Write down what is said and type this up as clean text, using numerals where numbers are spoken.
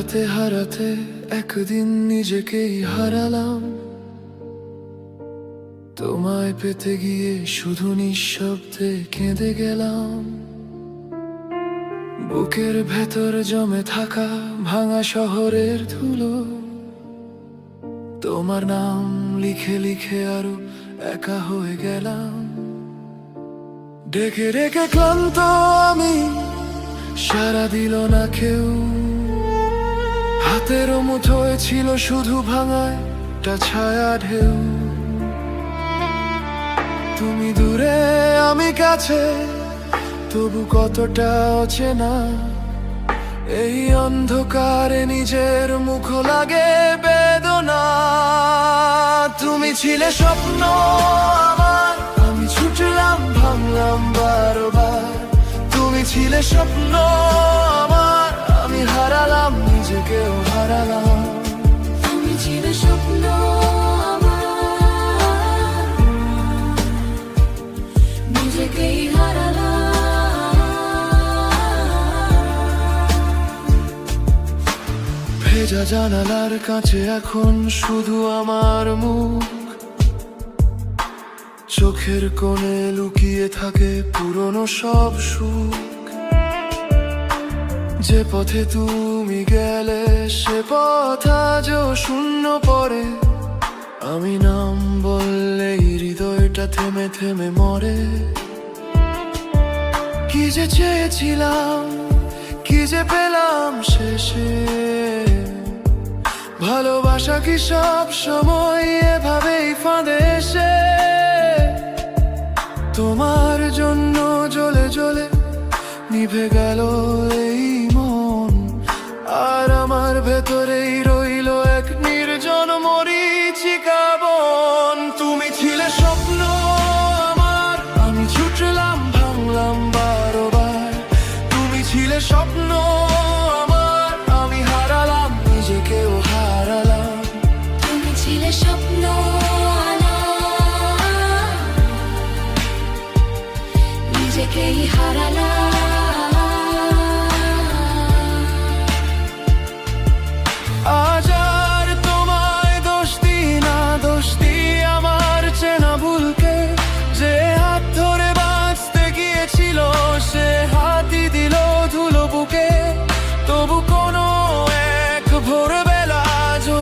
হারাতে হারাতে একদিন নিজেকেই হারালাম। তোমায় পেতে গিয়ে শুধু নিঃশব্দে কেঁদে গেলাম। বুকের ভেতর জমে থাকা ভাঙা শহরের ধুলো, তোমার নাম লিখে লিখে আরো একা হয়ে গেলাম। ডেকে রেখে ক্লান্ত আমি, সারা দিল না কেউ। হাতের মুঠোয় ছিল শুধু ভাঙা একটা ছায়া ঢেউ। তুমি দূরে আমি কাছে, তবু কতটা অচেনা। এই অন্ধকারে নিজের মুখ লাগে বেদনা। তুমি ছিলে স্বপ্ন আমার, আমি ছুটলাম ভাঙলাম বারবার। তুমি ছিলে স্বপ্ন আমার, আমি হারালাম নিজেকেও হারালাম। তুমি ছিলে স্বপ্ন আমার, নিজেকেই হারালাম। ভেজা জানালার কাছে এখন শুধু আমার মুখ। চোখের কোণে লুকিয়ে থাকে পুরনো সব সুখ। যে পথে তুমি গেলে সে পথ আজও শূন্য পড়ে। আমি নাম বললেই হৃদয়টা থেমে থেমে মরে। কি যে চেয়েছিলাম, কি যে পেলাম শেষে। ভালোবাসা কি সব সময় এভাবেই ফাঁদে এসে। তোমার জন্য জ্বলে জ্বলে নিভে গেল এই মন। আর আমার ভেতরেই রইল এক নির্জন মরীচিকা বন। তুমি ছিলে স্বপ্ন আমার, আমি ছুটলাম ভাঙলাম বারবার। তুমি ছিলে স্বপ্ন আমার, আমি হারালাম নিজেকেও হারালাম। তুমি ছিলে স্বপ্ন আমার, নিজেকেই হারালাম।